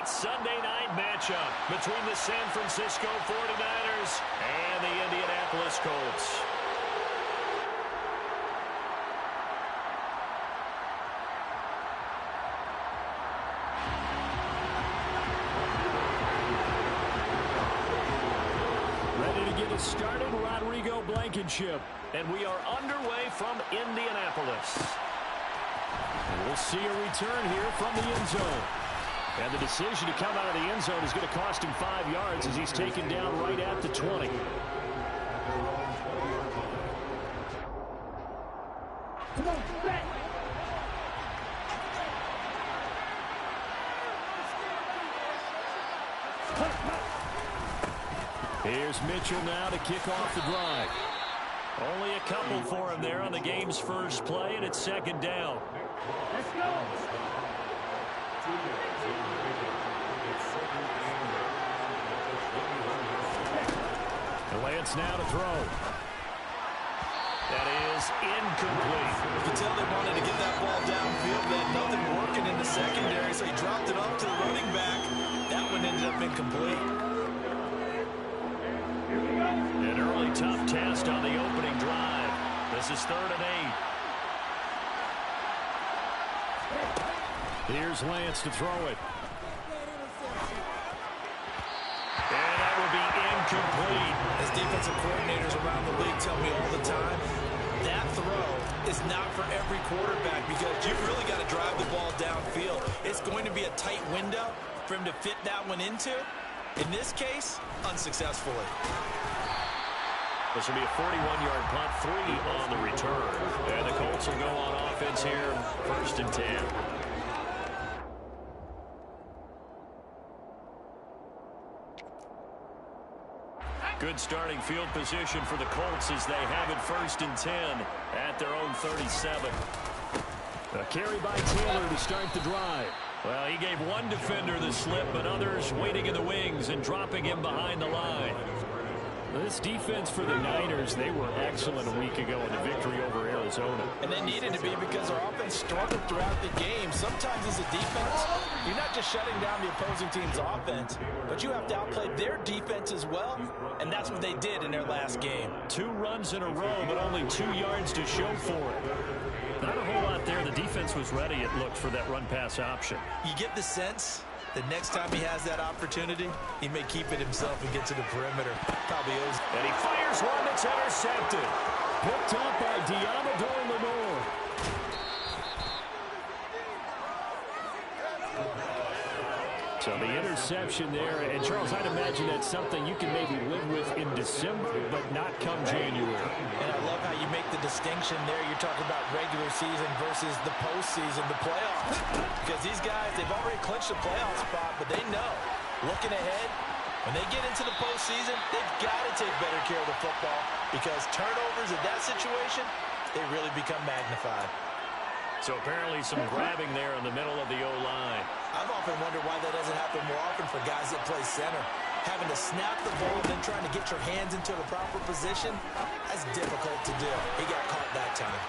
That Sunday night matchup between the San Francisco 49ers and the Indianapolis Colts. Ready to get us started, Rodrigo Blankenship. And we are underway from Indianapolis. And we'll see a return here from the end zone. And the decision to come out of the end zone is going to cost him 5 yards as he's taken down right at the 20. Here's Mitchell now to kick off the drive. Only a couple for him there on the game's first play, and it's second down. Let's go. Lance now to throw. That is incomplete. You can tell they wanted to get that ball downfield. They had nothing working in the secondary, so he dropped it off to the running back. That one ended up incomplete. An early tough test on the opening drive. This is 3rd and 8. Here's Lance to throw it. And that will be incomplete. As defensive coordinators around the league tell me all the time, that throw is not for every quarterback because you've really got to drive the ball downfield. It's going to be a tight window for him to fit that one into. In this case, unsuccessfully. This will be a 41-yard punt, 3 on the return. And the Colts will go on offense here, 1st and 10. Good starting field position for the Colts as they have it 1st and 10 at their own 37. A carry by Taylor to start the drive. Well, he gave one defender the slip, but others waiting in the wings and dropping him behind the line. This defense for the Niners, they were excellent a week ago in the victory over Arizona. And they needed to be because their offense struggled throughout the game. Sometimes as a defense, you're not just shutting down the opposing team's offense, but you have to outplay their defense as well, and that's what they did in their last game. 2 runs in a row, but only 2 yards to show for it. Not a whole lot there. The defense was ready, it looked, for that run-pass option. You get the sense that next time he has that opportunity, he may keep it himself and get to the perimeter. Probably is. And he fires one that's intercepted. Picked up by Diamador Lenore. So the interception there. And, Charles, I'd imagine that's something you can maybe live with in December, but not come January. And I love how you make the distinction there. You're talking about regular season versus the postseason, the playoffs. Because these guys, they've already clinched the playoff spot, but they know, looking ahead, when they get into the postseason, they've got to take better care of the football because turnovers in that situation, they really become magnified. So apparently some grabbing there in the middle of the O-line. I've often wondered why that doesn't happen more often for guys that play center. Having to snap the ball and then trying to get your hands into the proper position, that's difficult to do. He got caught that time.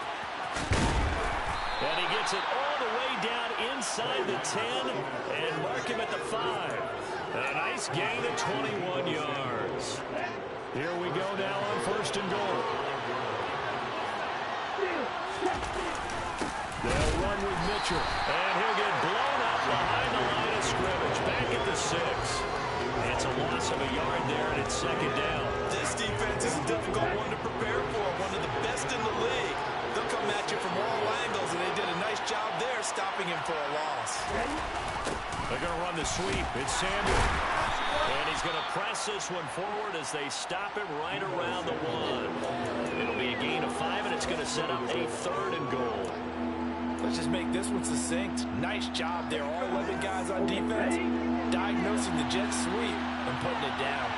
And he gets it all the way down inside the 10 and mark him at the 5. A nice gain of 21 yards. Here we go now on 1st and goal. They'll run with Mitchell, and he'll get blown up behind the line of scrimmage. Back at the 6. It's a loss of a yard there, and it's 2nd down. This defense is a difficult one to prepare for, one of the best in the league. They'll come at you from all angles, and they did a nice job there stopping him for a loss. They're going to run the sweep. It's Samuel. And he's going to press this one forward as they stop him right around the 1. It'll be a gain of 5, and it's going to set up a 3rd and goal. Let's just make this one succinct. Nice job there. All 11 guys on defense diagnosing the jet sweep and putting it down.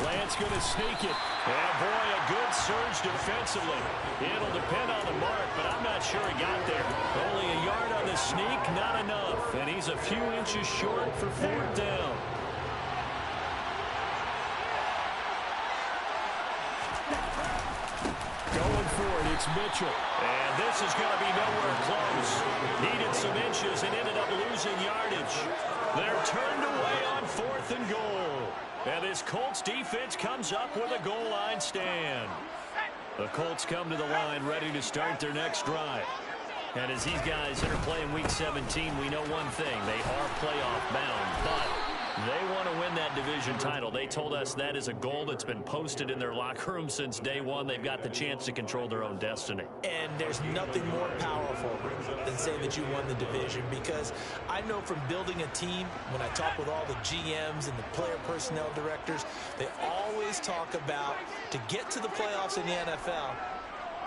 Lance going to sneak it. And, boy, a good surge defensively. It'll depend on the mark, but I'm not sure he got there. Only a yard on the sneak, not enough. And he's a few inches short for 4th down. Going for it, it's Mitchell. And this is going to be nowhere close. Needed some inches and ended up losing 4th and goal. And this Colts defense comes up with a goal line stand. The Colts come to the line ready to start their next drive. And as these guys enter play in Week 17, we know one thing. They are playoff bound, but they want to win that division title. They told us that is a goal that's been posted in their locker room since day one. They've got the chance to control their own destiny. And there's nothing more powerful than saying that you won the division, because I know from building a team, when I talk with all the GMs and the player personnel directors, they always talk about, to get to the playoffs in the NFL,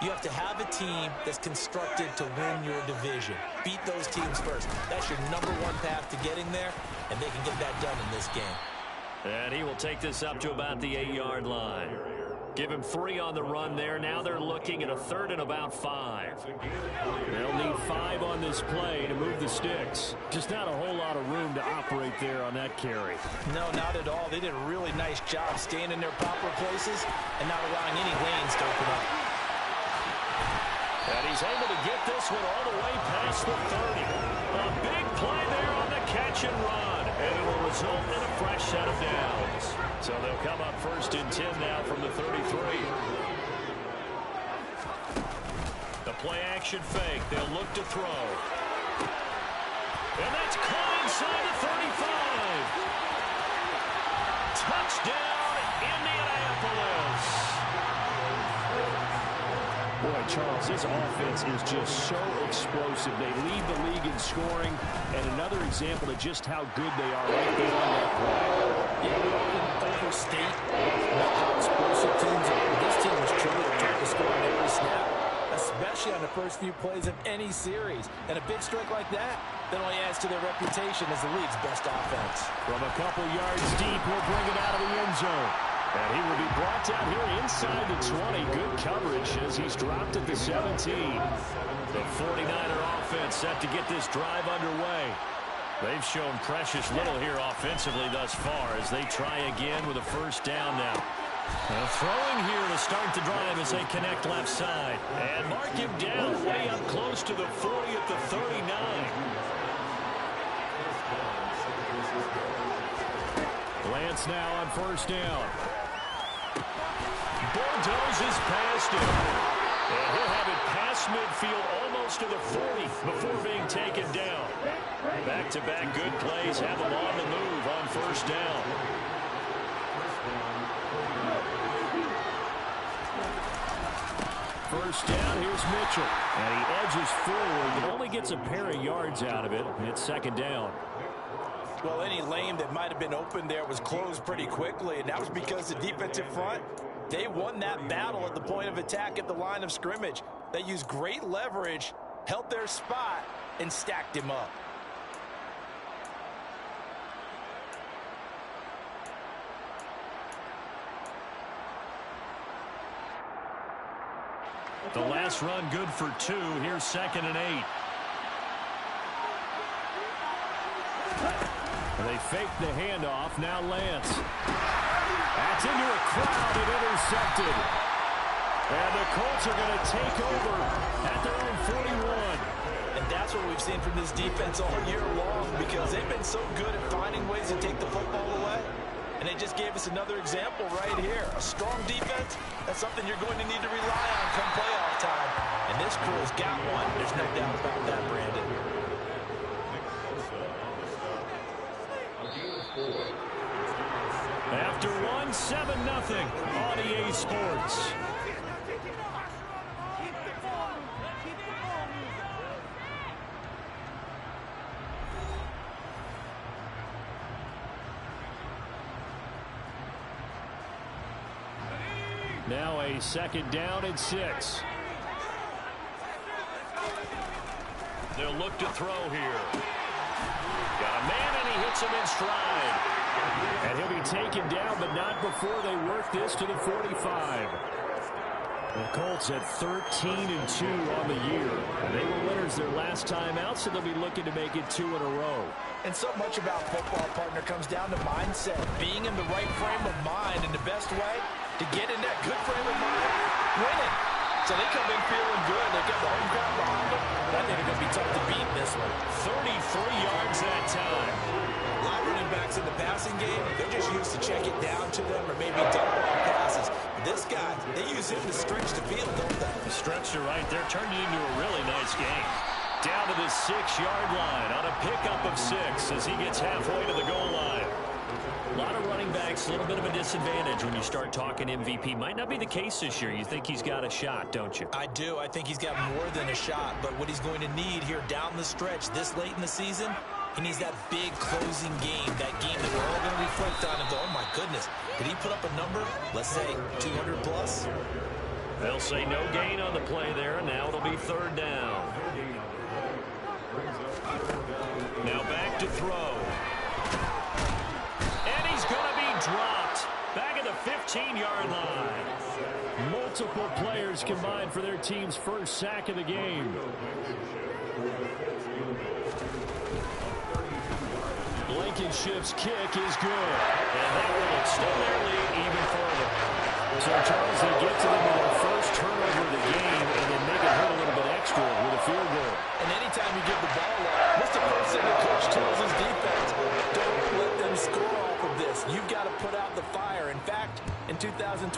you have to have a team that's constructed to win your division. Beat those teams first. That's your number one path to getting there, and they can get that done in this game. And he will take this up to about the 8-yard line. Give him 3 on the run there. Now they're looking at a 3rd and about 5. They'll need 5 on this play to move the sticks. Just not a whole lot of room to operate there on that carry. No, not at all. They did a really nice job staying in their proper places and not allowing any lanes to open up. And he's able to get this one all the way past the 30. A big play there on the catch and run. And it will result in a fresh set of downs. So they'll come up 1st and 10 now from the 33. The play action fake. They'll look to throw. And that's caught inside the 35. Touchdown, Indianapolis. Boy, Charles, this offense is just so explosive. They lead the league in scoring, and another example of just how good they are right there on that play. Yeah, we often overstate how explosive teams are. This team is truly trying to score on every snap, especially on the first few plays of any series. And a big strike like that only adds to their reputation as the league's best offense. From a couple yards deep, he'll bring it out of the end zone. And he will be brought down here inside the 20. Good coverage as he's dropped at the 17. The 49er offense set to get this drive underway. They've shown precious little here offensively thus far as they try again with a 1st down now. Throwing here to start the drive as they connect left side. And mark him down way up close to the 40 at the 39. Lance now on 1st down. Bulldozes past him. And he'll have it past midfield almost to the 40 before being taken down. Back-to-back good plays have him on the move on 1st down. First down, here's Mitchell. And he edges forward, but only gets a pair of yards out of it. And it's 2nd down. Well, any lane that might have been open there was closed pretty quickly, and that was because the defensive front, they won that battle at the point of attack at the line of scrimmage. They used great leverage, held their spot, and stacked him up. The last run good for 2. Here's 2nd and 8. They fake the handoff. Now Lance. That's into a crowd and intercepted. And the Colts are going to take over at their own 41. And that's what we've seen from this defense all year long, because they've been so good at finding ways to take the football away. And they just gave us another example right here. A strong defense, that's something you're going to need to rely on come playoff time. And this crew's got one. There's no doubt about that, Brandon. After 1, 7-0 on EA Sports. Now a 2nd down and 6. They'll look to throw here. Got a man and he hits him in stride. And he'll be taken down, but not before they work this to the 45. The Colts at 13-2 on the year. They were winners their last time out, so they'll be looking to make it 2 in a row. And so much about football, partner, comes down to mindset. Being in the right frame of mind, and the best way to get in that good frame of mind, winning. So they come in feeling good. They've got the home crowd behind them. But I think they're going to be tough to beat in this one. 33 yards that time. A lot of running backs in the pass passing game, they're just used to check it down to them or maybe dump off passes. But this guy, they use him to stretch the field, don't they? Stretched it right there, turned it into a really nice game. Down to the 6-yard line on a pickup of 6 as he gets halfway to the goal line. A lot of running backs, a little bit of a disadvantage when you start talking MVP. Might not be the case this year. You think he's got a shot, don't you? I do. I think he's got more than a shot. But what he's going to need here down the stretch this late in the season, he needs that big closing game, that game that we're all going to reflect on and go, oh, my goodness, did he put up a number, let's say, 200 plus? They'll say no gain on the play there, and now it'll be 3rd down. Now back to throw. And he's going to be dropped back at the 15-yard line. Multiple players combined for their team's first sack of the game. Blankenship's kick is good. And that will extend their lead even further. So, Charles, they get to them with their first turnover of the game and then make it hurt a little bit extra with a field goal. And anytime you give the ball up, what's the first thing the coach tells his defense? Don't let them score off of this. You've got to put out the fire. In fact, in 2021,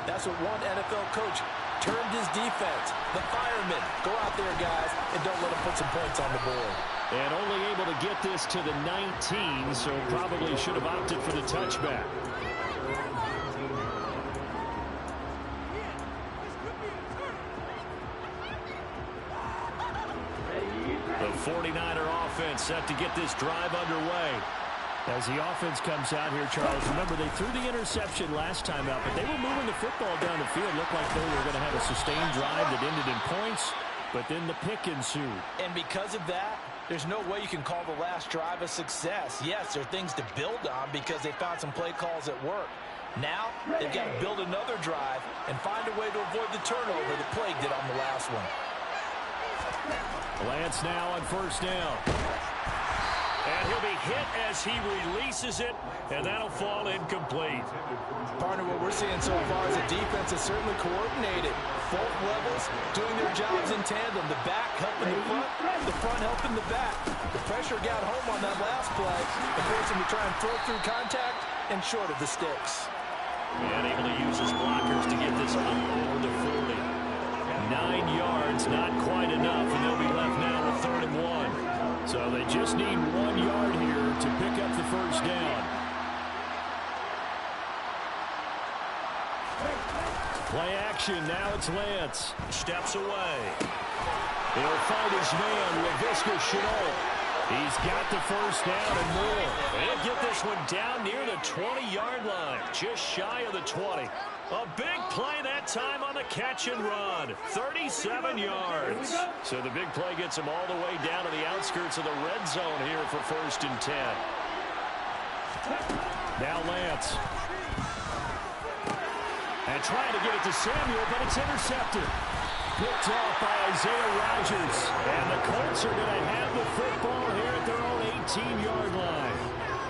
that's what one NFL coach termed his defense. The firemen. Go out there, guys, and don't let them put some points on the board. And only able to get this to the 19, so probably should have opted for the touchback. The 49er offense set to get this drive underway. As the offense comes out here, Charles, remember they threw the interception last time out, but they were moving the football down the field. Looked like they were going to have a sustained drive that ended in points, but then the pick ensued. And because of that, there's no way you can call the last drive a success. Yes, there are things to build on because they found some play calls at work. Now, they've got to build another drive and find a way to avoid the turnover the Plague did on the last one. Lance now on 1st down. And he'll be hit as he releases it, and that'll fall incomplete. Partner, what we're seeing so far is a defense that's certainly coordinated. Both levels doing their jobs in tandem. The back helping the front helping the back. The pressure got home on that last play and forced him to try and throw through contact and short of the sticks. And able to use his blockers to get this one over the 40. 9 yards, not quite enough, and they'll be left now with 3rd and 1. So they just need 1 yard here to pick up the 1st down. Play action, now it's Lance. Steps away. He'll find his man, LaVisca Chenault. He's got the 1st down and more. He'll get this one down near the 20-yard line, just shy of the 20. A big play that time on the catch and run. 37 yards. So the big play gets him all the way down to the outskirts of the red zone here for 1st and 10. Now Lance. And trying to get it to Samuel, but it's intercepted. Picked off by Isaiah Rodgers. And the Colts are going to have the football here at their own 18-yard line.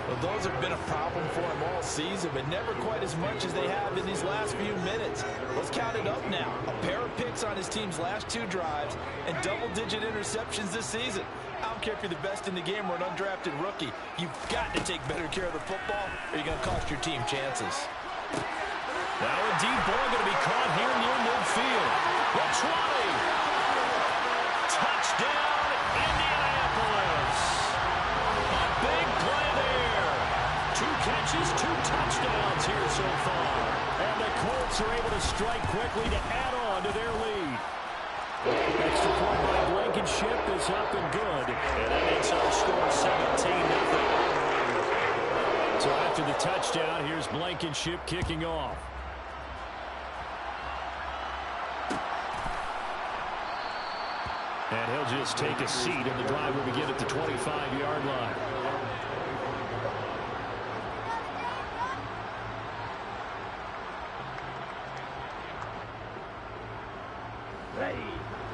Well, those have been a problem for him all season, but never quite as much as they have in these last few minutes. Let's count it up now. A pair of picks on his team's last 2 drives and double-digit interceptions this season. I don't care if you're the best in the game or an undrafted rookie. You've got to take better care of the football or you're going to cost your team chances. Now a deep ball going to be caught here near midfield. The 20. Touchdown, Indianapolis. A big play there. 2 catches, 2 touchdowns here so far. And the Colts are able to strike quickly to add on to their lead. Extra point by Blankenship is up and good. And that makes our score 17-0. So after the touchdown, here's Blankenship kicking off. And he'll just take a seat, and the drive will begin at the 25-yard line.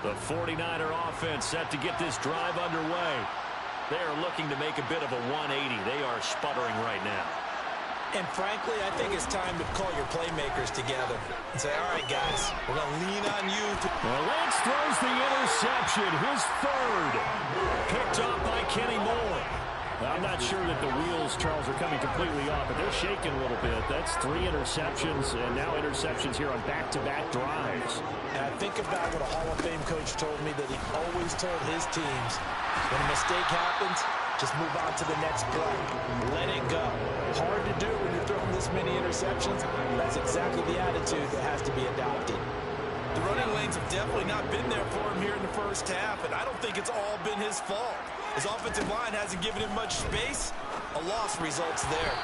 The 49er offense set to get this drive underway. They are looking to make a bit of a 180. They are sputtering right now. And frankly, I think it's time to call your playmakers together and say, all right, guys, we're going to lean on you. Well, Lance throws the interception, his 3rd. Picked off by Kenny Moore. I'm not sure that the wheels, Charles, are coming completely off, but they're shaking a little bit. That's 3 interceptions, and now interceptions here on back-to-back drives. And I think about what a Hall of Fame coach told me, that he always told his teams, when a mistake happens, just move on to the next play. Let it go. Hard to do when you're throwing this many interceptions. That's exactly the attitude that has to be adopted. The running lanes have definitely not been there for him here in the first half, and I don't think it's all been his fault. His offensive line hasn't given him much space. A loss results there.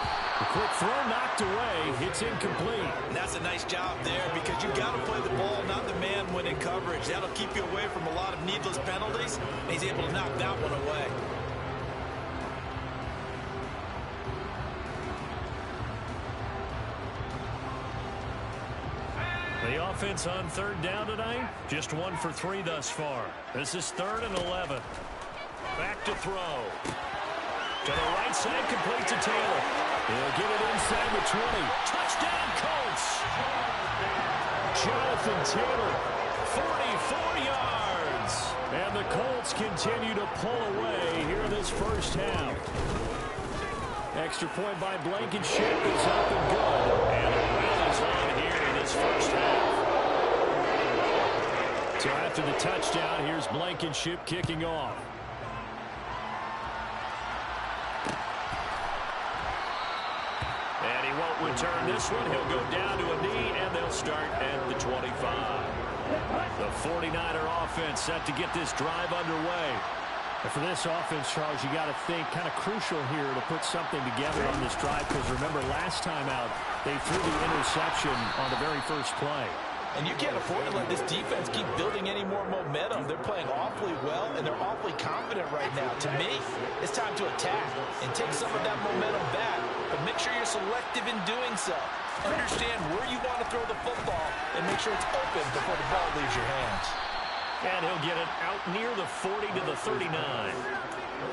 The quick throw knocked away. It's incomplete. And that's a nice job there, because you got to play the ball, not the man when in coverage. That'll keep you away from a lot of needless penalties, and he's able to knock that one away. The offense on third down tonight, just 1 for 3 thus far. This is 3rd and 11. Back to throw. To the right side, complete to Taylor. He'll get it inside the 20. Touchdown, Colts! Jonathan Taylor, 44 yards. And the Colts continue to pull away here in this first half. Extra point by Blankenship is up and good. And a run is on here in this first half. So after the touchdown, here's Blankenship kicking off. And he won't return this one. He'll go down to a knee, and they'll start at the 25. The 49er offense set to get this drive underway. And for this offense, Charles, you got to think kind of crucial here to put something together on this drive, because remember last time out, they threw the interception on the very first play. And you can't afford to let this defense keep building any more momentum. They're playing awfully well, and they're awfully confident right now. To me, it's time to attack and take some of that momentum back, but make sure you're selective in doing so. Understand where you want to throw the football and make sure it's open before the ball leaves your hands. And he'll get it out near the 40 to the 39.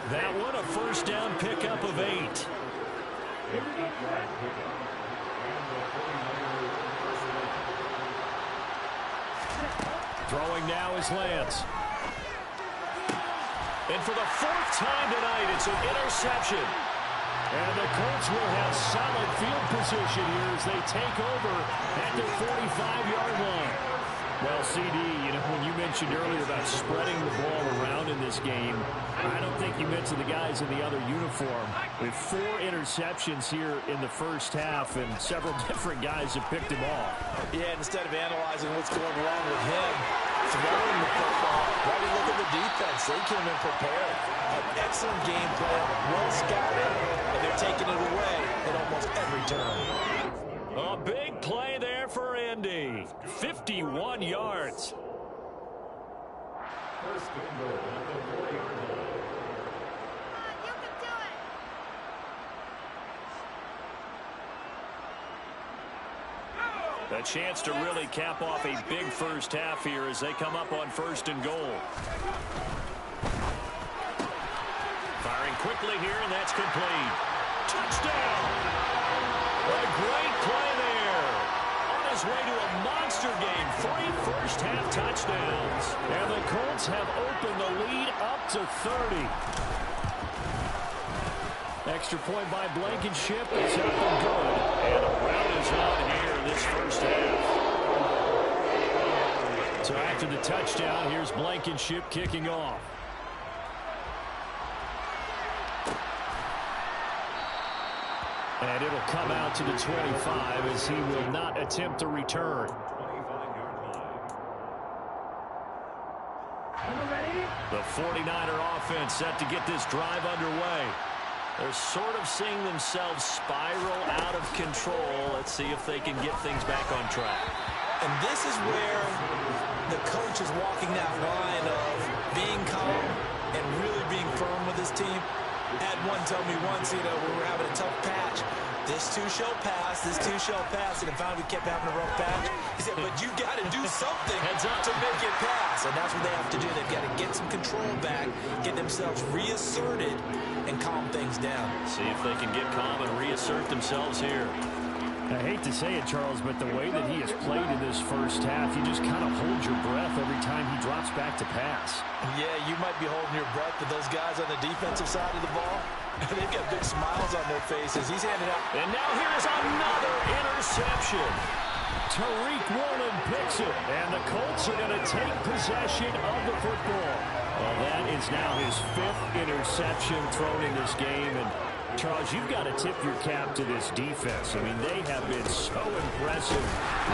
That one, a first down pickup of 8. Throwing now is Lance. And for the 4th time tonight, it's an interception. And the Colts will have solid field position here as they take over at the 45-yard line. Well, CD, you know, when you mentioned earlier about spreading the ball around in this game, I don't think you mentioned the guys in the other uniform. With 4 interceptions here in the first half, and several different guys have picked him off. Yeah, instead of analyzing what's going wrong with him, throwing the football, why do you look at the defense? They came in prepared. An excellent game plan, well scouted, and they're taking it away at almost every turn. A big play there for Indy. 51 yards. A chance to really cap off a big first half here as they come up on 1st and goal. Firing quickly here, and that's complete. Touchdown! A great play there. On his way to a monster game. 3 first-half touchdowns. And the Colts have opened the lead up to 30. Extra point by Blankenship is up and good. And a rout is on here in this first half. So after the touchdown, here's Blankenship kicking off. And it'll come out to the 25 as he will not attempt to return. The 49er offense set to get this drive underway. They're sort of seeing themselves spiral out of control. Let's see if they can get things back on track. And this is where the coach is walking that line of being calm and really being firm with his team. Had one tell me once, you know, we were having a tough patch. This too shall pass, this too shall pass. And finally we kept having a rough patch. He said, but you got to do something to make it pass. And that's what they have to do. They've got to get some control back, get themselves reasserted, and calm things down. See if they can get calm and reassert themselves here. I hate to say it, Charles, but the way that he has played in this first half, you just kind of hold your breath every time he drops back to pass. Yeah, you might be holding your breath, but those guys on the defensive side of the ball, They've got big smiles on their faces. He's handed out. And now here's another interception. Tariq Woolen picks it, and the Colts are going to take possession of the football. Well, that is now his 5th interception thrown in this game. And Charles, you've got to tip your cap to this defense. I mean, they have been so impressive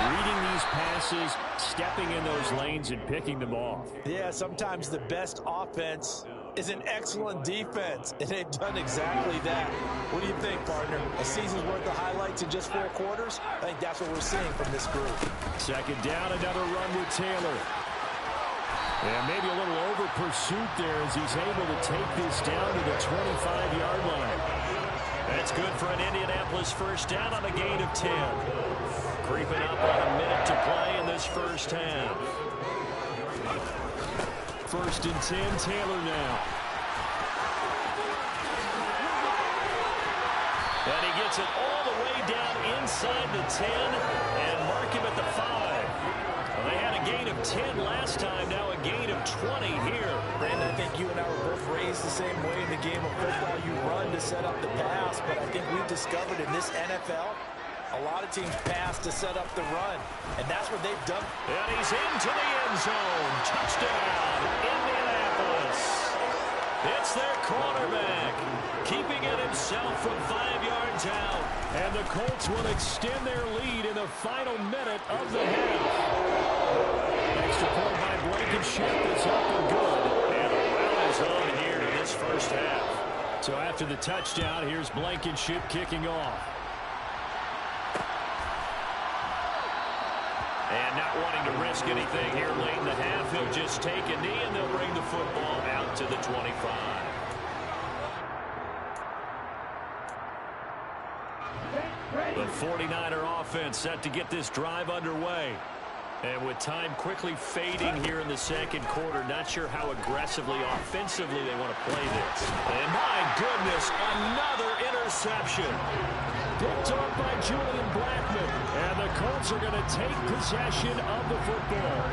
reading these passes, stepping in those lanes, and picking them off. Yeah, sometimes the best offense is an excellent defense, and they've done exactly that. What do you think, partner? A season's worth of highlights in just 4 quarters? I think that's what we're seeing from this group. Second down, another run with Taylor. And maybe a little over pursuit there as he's able to take this down to the 25-yard line. That's good for an Indianapolis first down on a gain of 10. Creeping up on a minute to play in this first half. First and 10, Taylor now. And he gets it all the way down inside the 10 and mark him at the 5. Well, they had a gain of 10 last time, now a gain of 20 here. Brandon, I think you and I were both raised the same way in the game of football. You run to set up the pass, but I think we've discovered in this NFL, a lot of teams pass to set up the run, and that's what they've done. And he's into the end zone. Touchdown, Indianapolis. It's their quarterback, keeping it himself from 5 yards out. And the Colts will extend their lead in the final minute of the half. Extra point by Blankenship is up and good. And a run is on here in this first half. So after the touchdown, here's Blankenship kicking off. And not wanting to risk anything here late in the half, he'll just take a knee and they'll bring the football out to the 25. The 49er offense set to get this drive underway. And with time quickly fading here in the second quarter, not sure how aggressively, offensively they want to play this. And my goodness, another interception. Picked off by Julian Blackman. And the Colts are going to take possession of the football.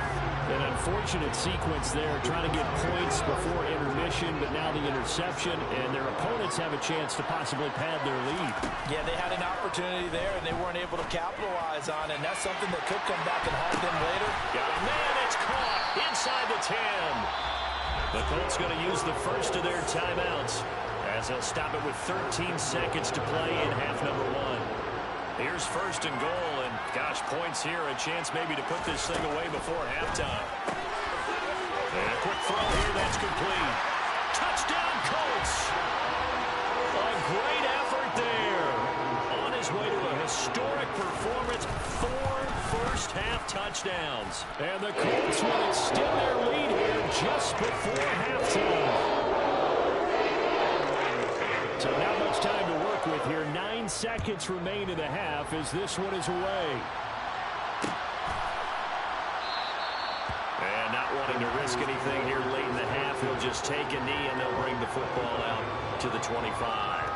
An unfortunate sequence there, trying to get points before intermission, but now the interception, and their opponents have a chance to possibly pad their lead. Yeah, they had an opportunity there, and they weren't able to capitalize on it, and that's something that could come back and haunt them later. Got a man, it's caught inside the 10. The Colts going to use the first of their timeouts as they'll stop it with 13 seconds to play in half number 1. Here's first and goal, and gosh, points here, a chance maybe to put this thing away before halftime. And a quick throw here, that's complete. Touchdown, Colts! A great effort there. On his way to a historic performance, 4 first-half touchdowns. And the Colts will extend their lead here just before halftime. So not much time to work with here. 9 seconds remain in the half as this one is away. And not wanting to risk anything here late in the half, he'll just take a knee and they'll bring the football out to the 25.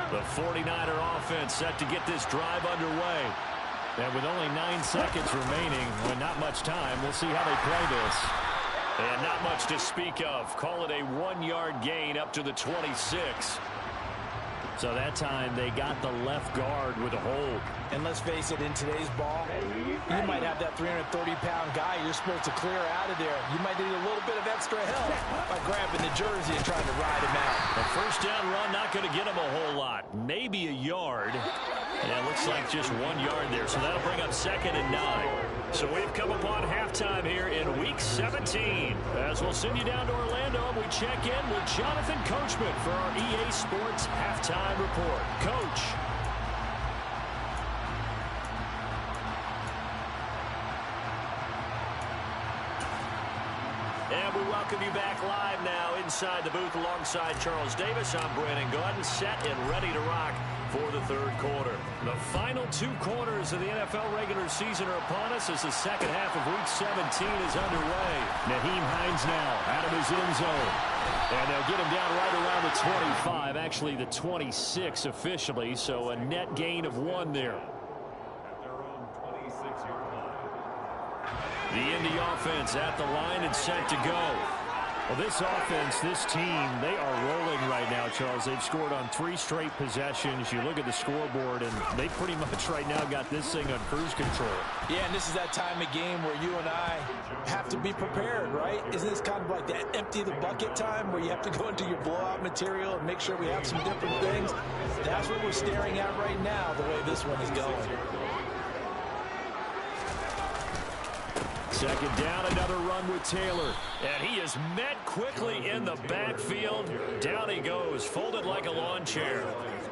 The 49er offense set to get this drive underway. And with only 9 seconds remaining, and not much time, we'll see how they play this. And not much to speak of. Call it a 1-yard gain up to the 26. So that time they got the left guard with a hold. And let's face it, in today's ball, you might have that 330-pound guy you're supposed to clear out of there. You might need a little bit of extra help by grabbing the jersey and trying to ride him out. A first down run not going to get him a whole lot. Maybe a yard. Yeah, it looks like just 1 yard there. So that'll bring up second and 9. So we've come upon halftime here in Week 17. As we'll send you down to Orlando, we check in with Jonathan Coachman for our EA Sports Halftime Report. Coach. And we welcome you back live now inside the booth alongside Charles Davis. I'm Brandon Gaudin, set and ready to rock for the third quarter. The final 2 quarters of the NFL regular season are upon us as the second half of Week 17 is underway. Nyheim Hines now out of his end zone. And they'll get him down right around the 25, actually the 26 officially, so a net gain of 1 there. The Indy offense at the line and set to go. Well, this offense, this team, they are rolling right now, Charles. They've scored on 3 straight possessions. You look at the scoreboard, and they pretty much right now got this thing on cruise control. Yeah, and this is that time of game where you and I have to be prepared, right? Isn't this kind of like that empty the bucket time where you have to go into your blowout material and make sure we have some different things? That's what we're staring at right now, the way this one is going. Second down, another run with Taylor. And he is met quickly in the backfield. Down he goes, folded like a lawn chair.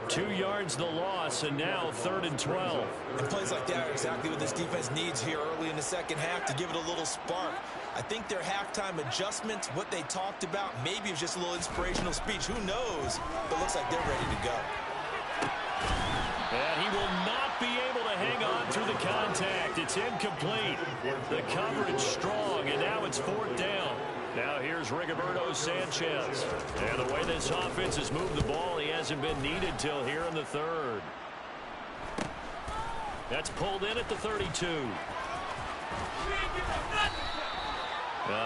2 yards the loss, and now 3rd and 12. And plays like that are exactly what this defense needs here early in the second half to give it a little spark. I think their halftime adjustment, what they talked about, maybe it was just a little inspirational speech. Who knows? But it looks like they're ready to go. And he will not be able to hang on through the contact. It's incomplete. The coverage strong, and now it's 4th down. Now here's Rigoberto Sanchez. And the way this offense has moved the ball, he hasn't been needed till here in the 3rd. That's pulled in at the 32.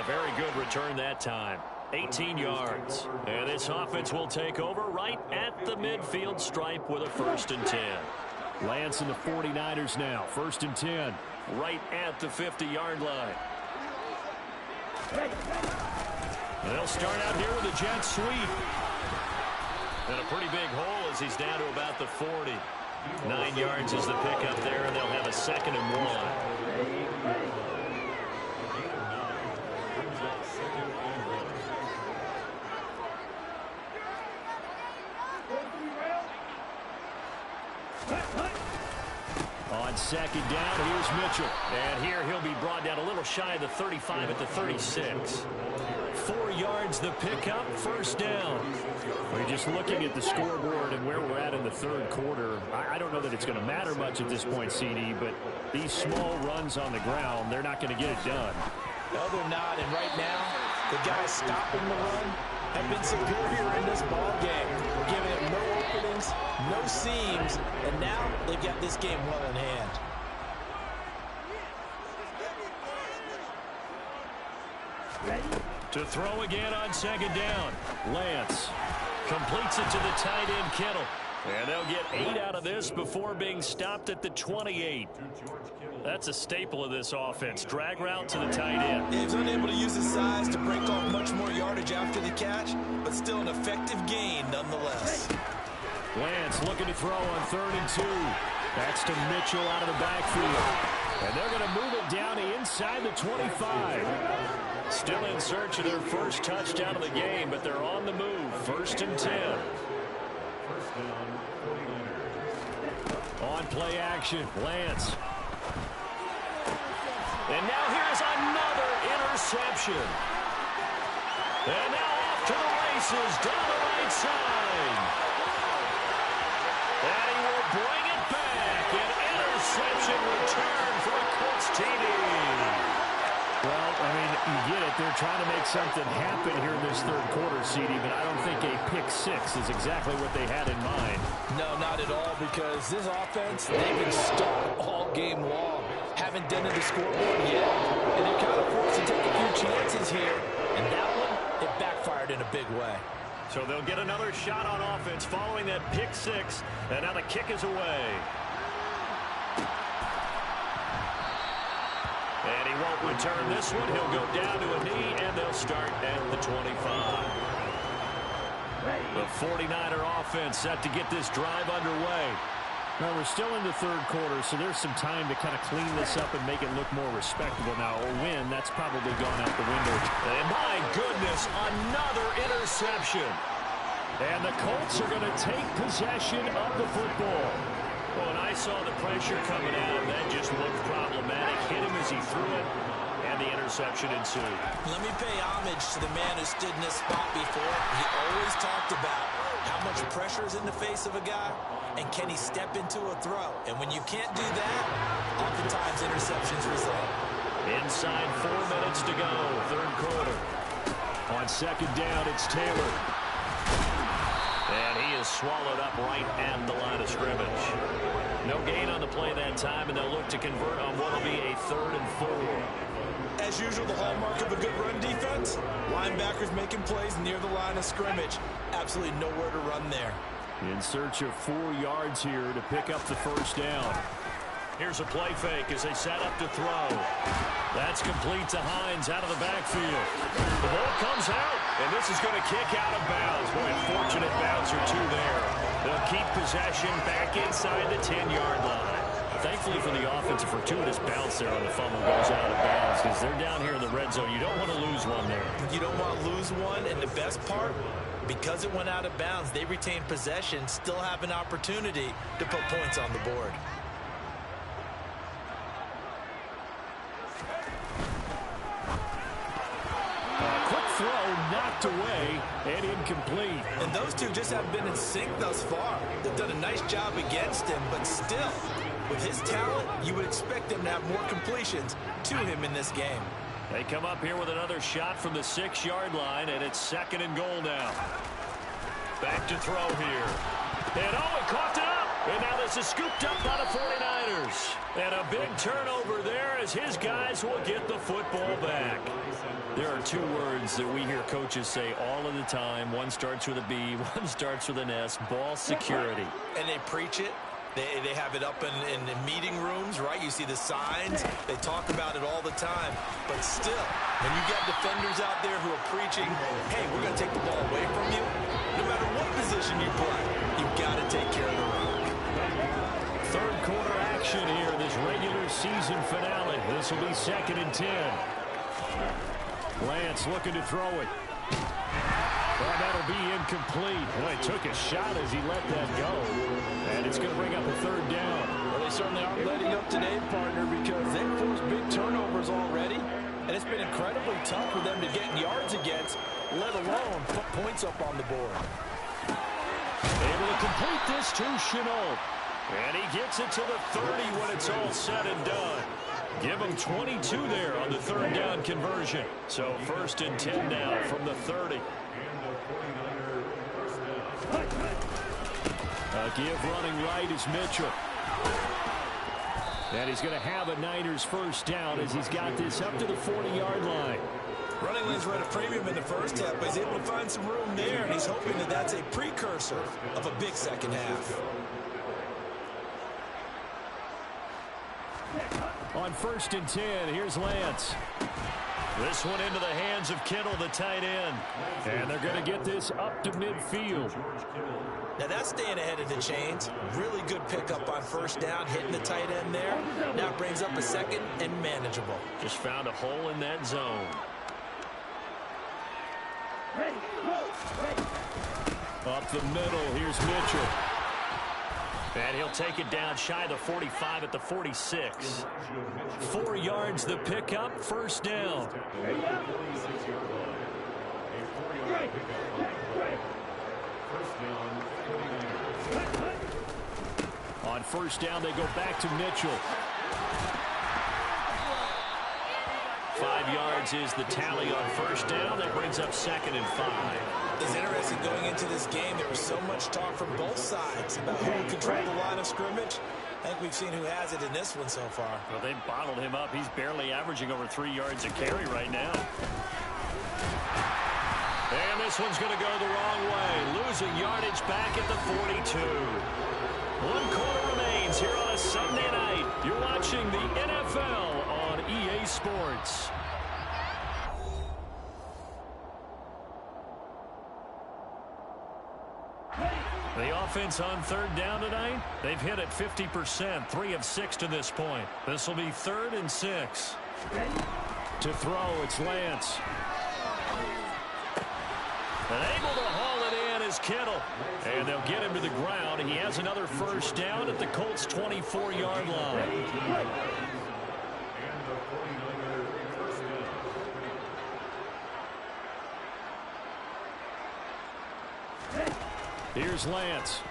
Very good return that time. 18 yards. And this offense will take over right at the midfield stripe with a 1st and 10. Lance and the 49ers now. 1st and 10. Right at the 50-yard line. They'll start out here with a jet sweep. And a pretty big hole as he's down to about the 40. 9 yards is the pickup there, and they'll have a 2nd and 1. On 2nd down, here's Mitchell. And here he'll be brought down a little shy of the 35 at the 36. 4 yards the pickup, 1st down. We're just looking at the scoreboard and where we're at in the 3rd quarter. I don't know that it's going to matter much at this point, CD, but these small runs on the ground, they're not going to get it done. No, they're not. And right now, the guys stopping the run have been superior in this ball game, giving it no openings, no seams, and now they've got this game well in hand. To throw again on 2nd down. Lance Completes it to the tight end, Kittle. And they'll get 8 out of this before being stopped at the 28. That's a staple of this offense. Drag route to the tight end. He was unable to use his size to break off much more yardage after the catch, but still an effective gain nonetheless. Lance looking to throw on 3rd and 2. That's to Mitchell out of the backfield. And they're going to move it down to inside the 25. Still in search of their first touchdown of the game, but they're on the move. 1st and 10. On play action, Lance. And now here's another interception. And now off to the races down the right side. And he will bring it back. An interception return for a Colts TD. Well, I mean, you get it. They're trying to make something happen here in this 3rd quarter, CD, but I don't think a pick 6 is exactly what they had in mind. No, not at all, because this offense, they've been stuck all game long. Haven't done it the scoreboard yet, and they're kind of forced to take a few chances here, and that one, it backfired in a big way. So they'll get another shot on offense following that pick 6, and now the kick is away. And he won't return this one. He'll go down to a knee, and they'll start at the 25. The 49er offense set to get this drive underway. Well, we're still in the 3rd quarter, so there's some time to kind of clean this up and make it look more respectable. Now, a win, that's probably gone out the window. And my goodness, another interception. And the Colts are going to take possession of the football. Well, when I saw the pressure coming at him, that just looked problematic. Hit him as he threw it, and the interception ensued. Let me pay homage to the man who stood in this spot before. He always talked about how much pressure is in the face of a guy, and can he step into a throw. And when you can't do that, oftentimes interceptions result. Inside 4 minutes to go, 3rd quarter. On 2nd down, it's Taylor. And he is swallowed up right at the line of scrimmage. No gain on the play that time, and they'll look to convert on what will be a 3rd and 4. As usual, the hallmark of a good run defense, linebackers making plays near the line of scrimmage. Absolutely nowhere to run there. In search of 4 yards here to pick up the first down. Here's a play fake as they set up to throw. That's complete to Hines out of the backfield. The ball comes out, and this is going to kick out of bounds. Boy, a fortunate bounce or two there. They'll keep possession back inside the 10-yard line. Thankfully for the offense, a fortuitous bounce there on the fumble goes out of bounds because they're down here in the red zone. You don't want to lose one there. You don't want to lose one, and the best part, because it went out of bounds, they retain possession, still have an opportunity to put points on the board. Throw knocked away and incomplete. And those two just haven't been in sync thus far. They've done a nice job against him, but still, with his talent, you would expect him to have more completions to him in this game. They come up here with another shot from the 6-yard line, and it's 2nd and goal now. Back to throw here. And he caught it up. And now this is scooped up by the 49ers. And a big turnover there as his guys will get the football back. There are 2 words that we hear coaches say all of the time. One starts with a B, one starts with an S, ball security. And they preach it. They have it up in meeting rooms, right? You see the signs. They talk about it all the time. But still, when you got defenders out there who are preaching, hey, we're going to take the ball away from you, no matter what position you play, you've got to take care of the run. 3rd quarter action here, this regular season finale. This will be 2nd and 10. Lance looking to throw it. Well, that'll be incomplete. Well, he took a shot as he let that go. And it's going to bring up a 3rd down. Well, they certainly aren't letting up today, partner, because they've forced big turnovers already. And it's been incredibly tough for them to get yards against, let alone put points up on the board. Able to complete this to Chenault. And he gets it to the 30 when it's all said and done. Give him 22 there on the 3rd down conversion. So 1st and 10 now from the 30. A give running right is Mitchell. And he's going to have a Niners first down as he's got this up to the 40-yard line. Running lanes were at a premium in the first half, but he's able to find some room there, and he's hoping that that's a precursor of a big second half. On 1st and 10, here's Lance. This one into the hands of Kittle, the tight end. And they're going to get this up to midfield. Now that's staying ahead of the chains. Really good pickup on 1st down, hitting the tight end there. Now it brings up a 2nd and manageable. Just found a hole in that zone. Up the middle, here's Mitchell. And he'll take it down shy of the 45 at the 46. 4 yards the pickup, 1st down. On 1st down, they go back to Mitchell. 5 yards is the tally on 1st down. That brings up 2nd and 5. It's interesting going into this game. There was so much talk from both sides about who would control the line of scrimmage. I think we've seen who has it in this one so far. Well, they've bottled him up. He's barely averaging over 3 yards a carry right now. And this one's going to go the wrong way. Losing yardage back at the 42. 1 quarter remains here on a Sunday night. You're watching the NFL on EA Sports. The offense on 3rd down tonight, they've hit it 50%, 3 of 6 to this point. This will be 3rd and 6. To throw, it's Lance. And able to haul it in is Kittle. And they'll get him to the ground. He has another 1st down at the Colts' 24-yard line. Here's Lance.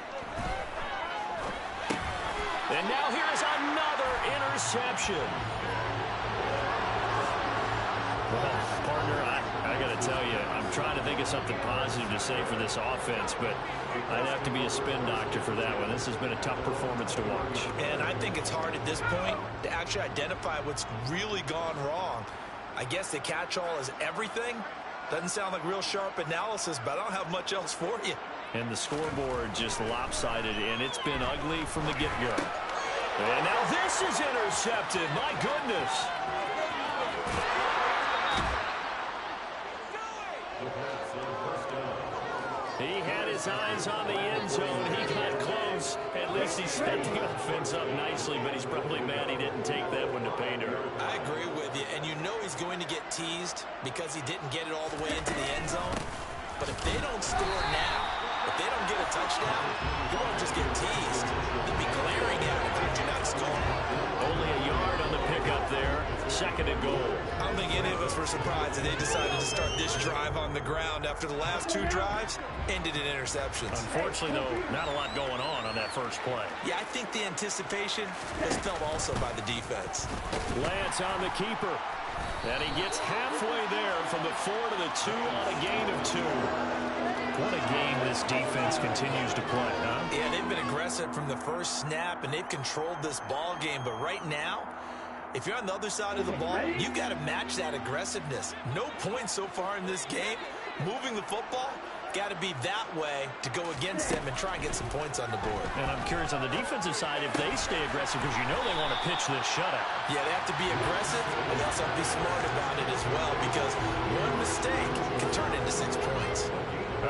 And now here's another interception. Well, partner, I got to tell you, I'm trying to think of something positive to say for this offense, but I'd have to be a spin doctor for that one. This has been a tough performance to watch. And I think it's hard at this point to actually identify what's really gone wrong. I guess the catch-all is everything. Doesn't sound like real sharp analysis, but I don't have much else for you. And the scoreboard just lopsided, and it's been ugly from the get-go. And now this is intercepted. My goodness. He had his eyes on the end zone. He got close. At least he set the offense up nicely, but he's probably mad he didn't take that one to Painter. I agree with you, and you know he's going to get teased because he didn't get it all the way into the end zone. But if they don't score now, if they don't get a touchdown, he won't just get teased. They'll be glaring at him if you're not scoring. Only a yard on the pickup there. 2nd and goal. I don't think any of us were surprised that they decided to start this drive on the ground after the last 2 drives ended in interceptions. Unfortunately, though, not a lot going on that first play. Yeah, I think the anticipation was felt also by the defense. Lance on the keeper. And he gets halfway there from the 4 to the 2 on a gain of 2. What a game this defense continues to play, huh? Yeah, they've been aggressive from the first snap, and they've controlled this ball game. But right now, if you're on the other side of the ball, you got to match that aggressiveness. No points so far in this game. Moving the football, got to be that way to go against them and try and get some points on the board. And I'm curious on the defensive side if they stay aggressive, because you know they want to pitch this shutout. Yeah, they have to be aggressive, but they also have to be smart about it as well, because one mistake can turn into 6 points.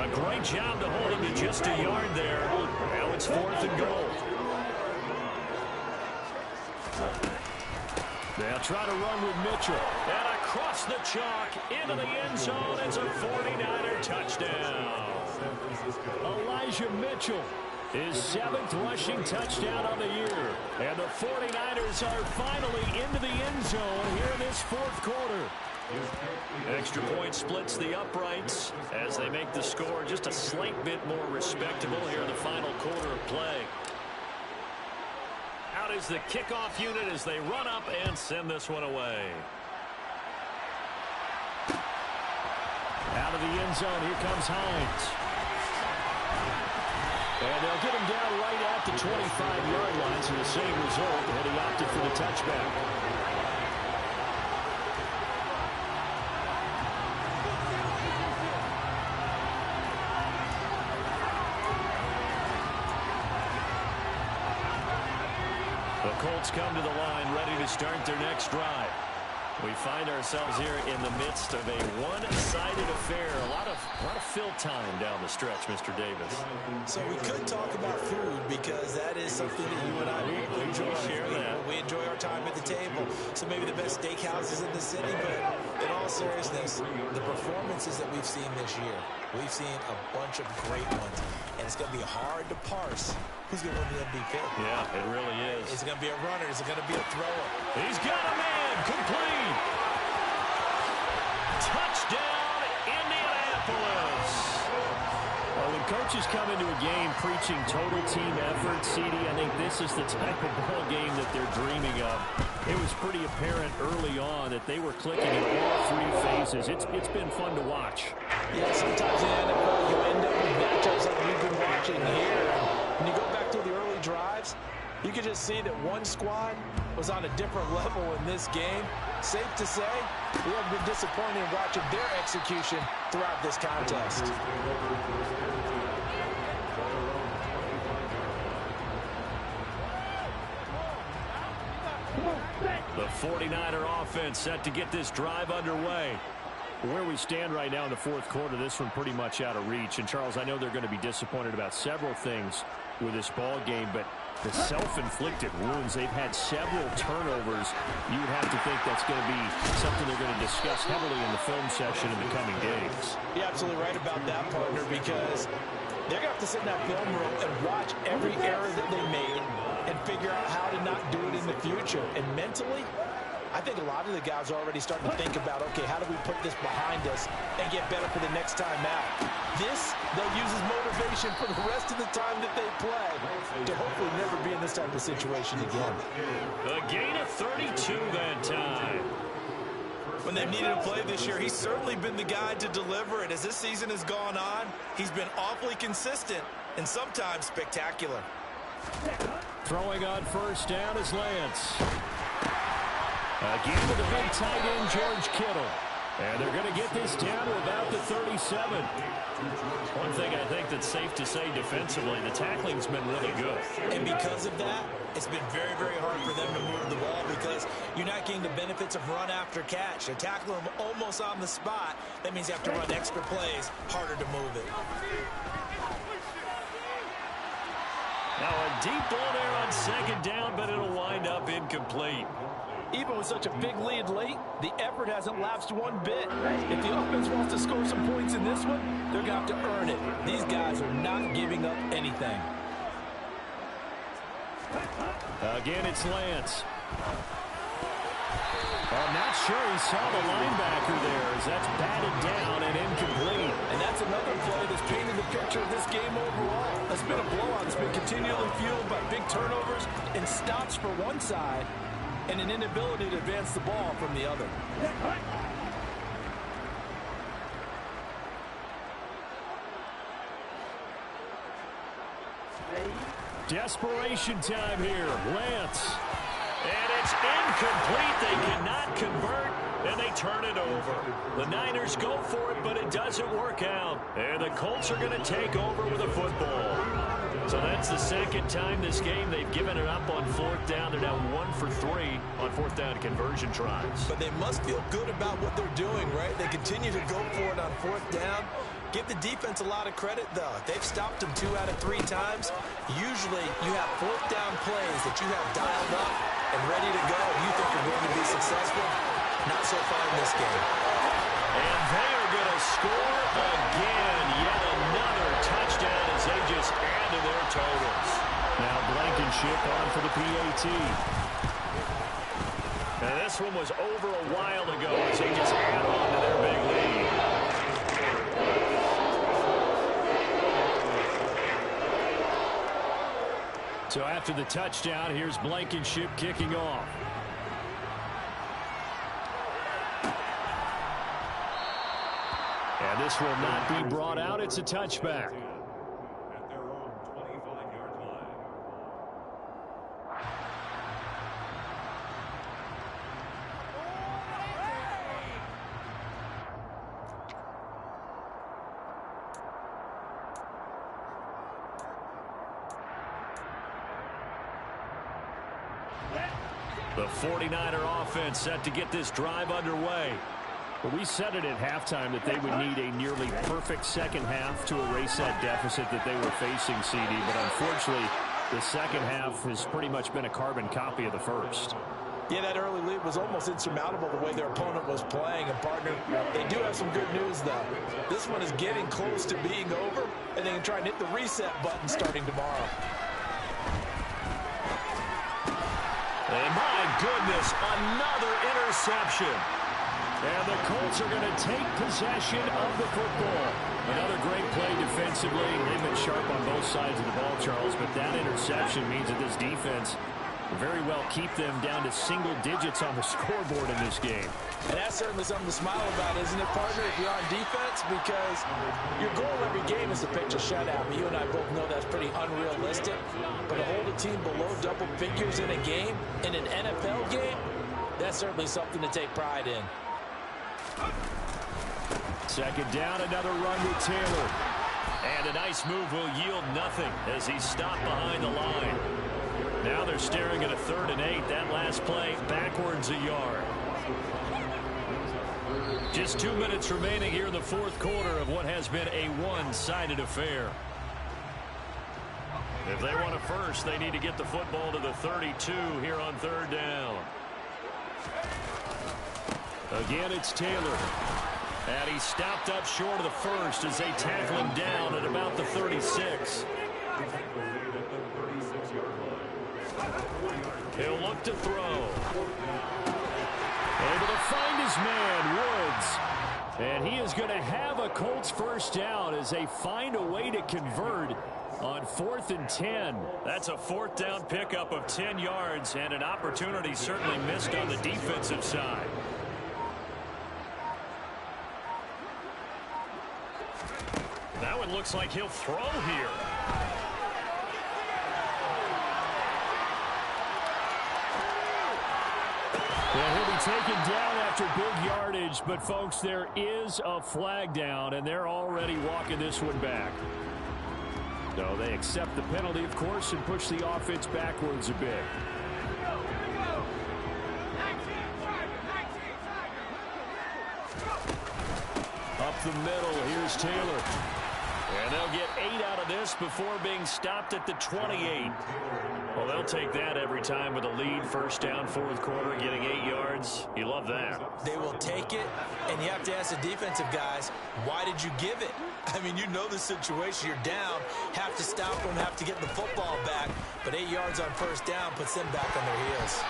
A great job to hold him to just a yard there. Now it's 4th and goal. They'll try to run with Mitchell. And across the chalk into the end zone. It's a 49er touchdown. Elijah Mitchell, his 7th rushing touchdown on the year. And the 49ers are finally into the end zone here in this 4th quarter. Extra point splits the uprights as they make the score just a slight bit more respectable here in the final quarter of play. Out is the kickoff unit as they run up and send this one away. Out of the end zone, here comes Hines. And they'll get him down right at the 25-yard line, so the same result, and he opted for the touchback. The Colts come to the line, ready to start their next drive. We find ourselves here in the midst of a one-sided affair. A lot of fill time down the stretch, Mr. Davis. So we could talk about food because that is something that you and I enjoy. We enjoy our time at the table. So maybe the best steakhouses in the city, but in all seriousness, the performances that we've seen this year, we've seen a bunch of great ones. And it's going to be hard to parse who's going to win the MVP. Yeah, it really is. Is it going to be a runner? Is it going to be a thrower? He's got a man. Complete. Touchdown, Indianapolis. Well, when coaches come into a game preaching total team effort, CD, I think this is the type of ball game that they're dreaming of. It was pretty apparent early on that they were clicking in all 3 phases. It's been fun to watch. Yeah, sometimes in the NFL you end up with matchups like we've been watching here. When you go back to the early drives, you can just see that one squad was on a different level in this game. Safe to say, we have been disappointed in watching their execution throughout this contest. The 49er offense set to get this drive underway. Where we stand right now in the 4th quarter, this one pretty much out of reach. And, Charles, I know they're going to be disappointed about several things with this ball game, but the self-inflicted wounds, they've had several turnovers. You would have to think that's going to be something they're going to discuss heavily in the film session in the coming days. You're absolutely right about that, partner, because they're going to have to sit in that film room and watch every error that they made and figure out how to not do it in the future. And mentally, I think a lot of the guys are already starting to think about, okay, how do we put this behind us and get better for the next time out? This, they'll use as motivation for the rest of the time that they play to hopefully never be in this type of situation again. A gain of 32 that time. When they've needed a play this year, he's certainly been the guy to deliver it. As this season has gone on, he's been awfully consistent and sometimes spectacular. Throwing on first down is Lance. Again with the big tight end, George Kittle. And they're going to get this down to about the 37. One thing I think that's safe to say defensively, the tackling's been really good. And because of that, it's been very, very hard for them to move the ball because you're not getting the benefits of run after catch. They're tackling them almost on the spot. That means you have to run extra plays, harder to move it. Now a deep ball there on second down, but it'll wind up incomplete. Even with such a big lead late, the effort hasn't lapsed one bit. If the offense wants to score some points in this one, they're going to have to earn it. These guys are not giving up anything. Again, it's Lance. I'm not sure he saw the linebacker there as that's batted down and incomplete. And that's another play that's painted the picture of this game overall. It's been a blowout. It's been continually fueled by big turnovers and stops for one side, and an inability to advance the ball from the other. Desperation time here. Lance. And it's incomplete. They cannot convert, and they turn it over. The Niners go for it, but it doesn't work out. And the Colts are going to take over with a football. So that's the second time this game they've given it up on fourth down. They're now 1 for 3 on fourth down conversion tries. But they must feel good about what they're doing, right? They continue to go for it on fourth down. Give the defense a lot of credit, though. They've stopped them 2 out of 3 times. Usually, you have fourth down plays that you have dialed up and ready to go. You think you're going to be successful? Not so far in this game. And they are going to score again. Yet another touchdown as they just add to their totals. Now Blankenship on for the PAT. Now this one was over a while ago as they just add on to their big lead. So after the touchdown, here's Blankenship kicking off. And this will not be brought out. It's a touchback. At their own 25-yard line. The 49er offense set to get this drive underway. Well, we said it at halftime that they would need a nearly perfect second half to erase that deficit that they were facing, CD. But unfortunately, the second half has pretty much been a carbon copy of the first. Yeah, that early lead was almost insurmountable the way their opponent was playing. And, partner, they do have some good news, though. This one is getting close to being over, and they can try and hit the reset button starting tomorrow. And my goodness, another interception. And the Colts are going to take possession of the football. Another great play defensively. They've been sharp on both sides of the ball, Charles, but that interception means that this defense will very well keep them down to single digits on the scoreboard in this game. And that's certainly something to smile about, isn't it, partner, if you're on defense? Because your goal every game is to pitch a shutout. But you and I both know that's pretty unrealistic. But to hold a team below double figures in a game, in an NFL game, that's certainly something to take pride in. Second down, another run with Taylor. And a nice move will yield nothing as he's stopped behind the line. Now they're staring at a 3rd and 8. That last play backwards a yard. Just 2 minutes remaining here in the fourth quarter of what has been a one-sided affair. If they want a first, they need to get the football to the 32 here on 3rd down. Again, it's Taylor. And he stopped up short of the first as they tackle him down at about the 36. He'll look to throw. Able to find his man, Woods. And he is going to have a Colts first down as they find a way to convert on 4th and 10. That's a 4th down pickup of 10 yards and an opportunity certainly missed on the defensive side. That one looks like he'll throw here. And he'll be taken down after big yardage, but folks, there is a flag down, and they're already walking this one back. So they accept the penalty, of course, and push the offense backwards a bit. Up the middle, here's Taylor. And they'll get 8 out of this before being stopped at the 28. Well, they'll take that every time with a lead. First down, fourth quarter, getting 8 yards. You love that. They will take it, and you have to ask the defensive guys, why did you give it? I mean, you know the situation. You're down, have to stop them, have to get the football back. But 8 yards on first down puts them back on their heels.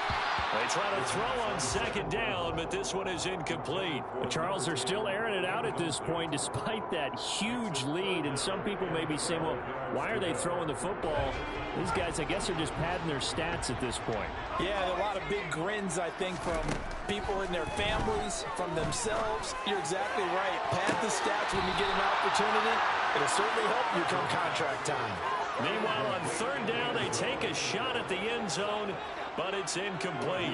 They try to throw on second down, but this one is incomplete. But Charles, they're still airing it out at this point despite that huge lead. And some people may be saying, well, why are they throwing the football? These guys, I guess, are just padding their stats at this point. Yeah, a lot of big grins, I think, from people in their families, from themselves. You're exactly right. Pad the stats when you get an opportunity. It'll certainly help you come contract time. Meanwhile, on third down, they take a shot at the end zone, but it's incomplete.